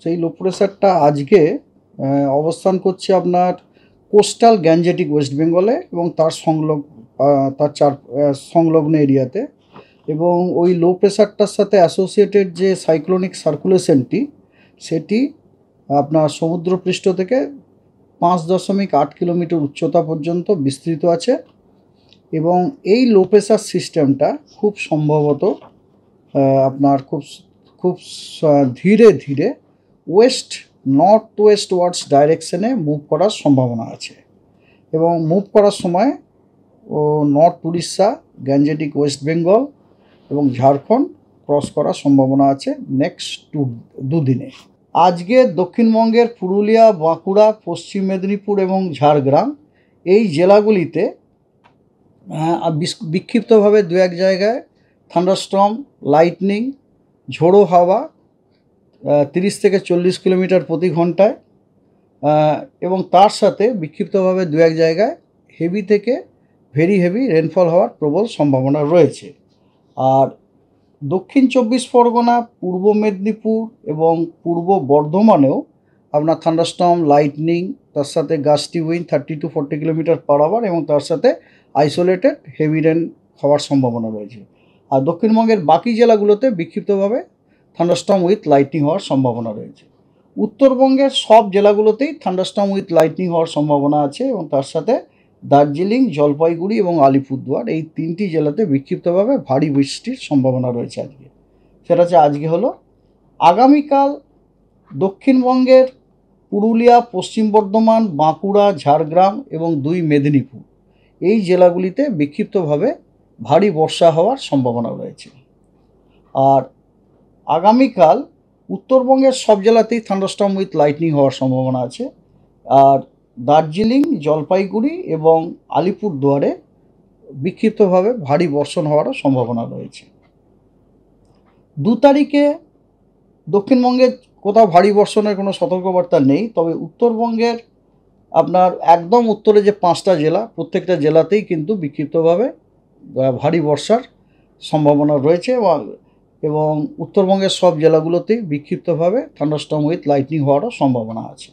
সেই লো প্রেশারটা আজকে অবস্থান করছে আপনার কোস্টাল গ্যাঞ্জেটিক ওয়েস্ট বেঙ্গলে এবং তার সংলগ্ন এরিয়াতে। এবং ওই লো প্রেশারটার সাথে অ্যাসোসিয়েটেড যে সাইক্লোনিক সার্কুলেশনটি, সেটি আপনার সমুদ্রপৃষ্ঠ থেকে 5.8 কিলোমিটার উচ্চতা পর্যন্ত বিস্তৃত আছে। এবং এই লো প্রেশার সিস্টেমটা খুব সম্ভবত আপনার খুব ধীরে ধীরে ওয়েস্ট নর্থ ওয়েস্ট ওয়ার্ডস ডাইরেকশনে মুভ করার সম্ভাবনা আছে। এবং মুভ করার সময় ও নর্থ উড়িষ্যা, গ্যাঞ্জেটিক ওয়েস্ট বেঙ্গল এবং ঝাড়খণ্ড ক্রস করার সম্ভাবনা আছে নেক্সট দুদিনে। আজকে দক্ষিণবঙ্গের পুরুলিয়া, বাঁকুড়া, পশ্চিম মেদিনীপুর এবং ঝাড়গ্রাম এই জেলাগুলিতে বিক্ষিপ্তভাবে দু এক জায়গায় থান্ডারস্টর্ম, লাইটনিং, ঝোড়ো হাওয়া 30 থেকে 40 কিলোমিটার প্রতি ঘন্টায় এবং তার সাথে বিক্ষিপ্তভাবে দু এক জায়গায় হেভি থেকে ভেরি হেভি রেনফল হওয়ার প্রবল সম্ভাবনা রয়েছে। আর দক্ষিণ 24 পরগনা, পূর্ব মেদিনীপুর এবং পূর্ব বর্ধমানেও আপনার থান্ডারস্টর্ম, লাইটনিং, তার সাথে gusty wind 30 to 40 kilometre per hour এবং তার সাথে আইসোলেটেড হেভি রেন হওয়ার সম্ভাবনা রয়েছে। আর দক্ষিণবঙ্গের বাকি জেলাগুলোতে বিক্ষিপ্তভাবে থান্ডারস্টর্ম উইথ লাইটনিং হওয়ার সম্ভাবনা রয়েছে। উত্তরবঙ্গের সব জেলাগুলোতেই থান্ডারস্টর্ম উইথ লাইটনিং হওয়ার সম্ভাবনা আছে এবং তার সাথে দার্জিলিং, জলপাইগুড়ি এবং আলিপুরদুয়ার এই 3টি জেলাতে বিক্ষিপ্তভাবে ভারী বৃষ্টির সম্ভাবনা রয়েছে আজকে। সেটা হচ্ছে আজকে হলো। আগামীকাল দক্ষিণবঙ্গের পুরুলিয়া, পশ্চিম বর্ধমান, বাঁকুড়া, ঝাড়গ্রাম এবং 2 মেদিনীপুর এই জেলাগুলিতে বিক্ষিপ্তভাবে ভারী বর্ষা হওয়ার সম্ভাবনা রয়েছে। আর আগামীকাল উত্তরবঙ্গের সব জেলাতেই থান্ডারস্টর্ম উইথ লাইটনিং হওয়ার সম্ভাবনা আছে। আর দার্জিলিং, জলপাইগুড়ি এবং আলিপুরদুয়ারে বিক্ষিপ্তভাবে ভারী বর্ষণ হওয়ারও সম্ভাবনা রয়েছে। 2 তারিখে দক্ষিণবঙ্গে কোথাও ভারী বর্ষণের কোনো সতর্কবার্তা নেই, তবে উত্তরবঙ্গের আপনার একদম উত্তরে যে 5টা জেলা, প্রত্যেকটা জেলাতেই কিন্তু বিক্ষিপ্তভাবে ভারী বর্ষার সম্ভাবনা রয়েছে এবং উত্তরবঙ্গের সব জেলাগুলোতেই বিক্ষিপ্তভাবে থান্ডারস্টর্ম উইথ লাইটনিং হওয়ারও সম্ভাবনা আছে।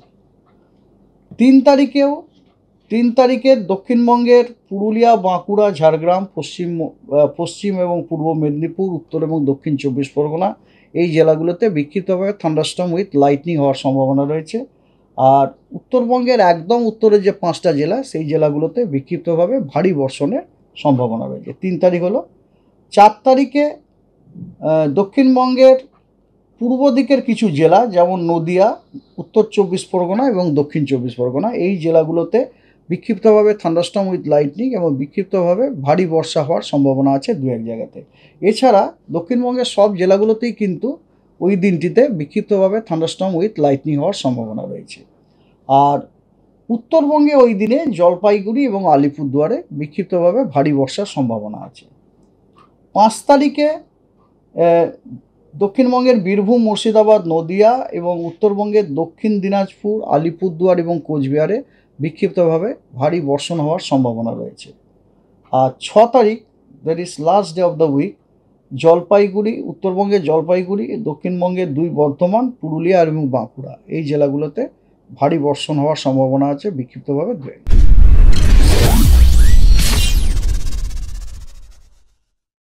3 তারিখে দক্ষিণবঙ্গের পুরুলিয়া, বাঁকুড়া, ঝাড়গ্রাম, পশ্চিম এবং পূর্ব মেদিনীপুর, উত্তর এবং দক্ষিণ 24 পরগনা এই জেলাগুলোতে বিক্ষিপ্তভাবে থান্ডারস্টর্ম উইথ লাইটনিং হওয়ার সম্ভাবনা রয়েছে। আর উত্তরবঙ্গের একদম উত্তরে যে 5টা জেলা, সেই জেলাগুলোতে বিক্ষিপ্তভাবে ভারী বর্ষণের সম্ভাবনা রয়েছে। 3 তারিখ হলো। 4 তারিখে দক্ষিণবঙ্গের পূর্ব দিকের কিছু জেলা যেমন নদিয়া, উত্তর 24 পরগনা এবং দক্ষিণ 24 পরগনা এই জেলাগুলোতে বিক্ষিপ্তভাবে থান্ডারস্টর্ম উইথ লাইটনিং এবং বিক্ষিপ্তভাবে ভারী বর্ষা হওয়ার সম্ভাবনা আছে 2-1 জায়গাতে। এছাড়া দক্ষিণবঙ্গের সব জেলাগুলোতেই কিন্তু ওই দিনটিতে বিক্ষিপ্তভাবে থান্ডারস্টর্ম উইথ লাইটনিং হওয়ার সম্ভাবনা রয়েছে। আর উত্তরবঙ্গে ওই দিনে জলপাইগুড়ি এবং আলিপুরদুয়ারে বিক্ষিপ্তভাবে ভারী বর্ষার সম্ভাবনা আছে। 5 তারিখে দক্ষিণবঙ্গের বীরভূম, মুর্শিদাবাদ, নদিয়া এবং উত্তরবঙ্গের দক্ষিণ দিনাজপুর, আলিপুরদুয়ার এবং কোচবিহারে বিক্ষিপ্তভাবে ভারী বর্ষণ হওয়ার সম্ভাবনা রয়েছে। আর 6 তারিখ, that is last day of the week, Jalpaiguri, উত্তরবঙ্গের জলপাইগুড়ি, দক্ষিণবঙ্গের 2 বর্ধমান, পুরুলিয়া এবং বাঁকুড়া এই জেলাগুলোতে ভারী বর্ষণ হওয়ার সম্ভাবনা আছে বিক্ষিপ্তভাবে।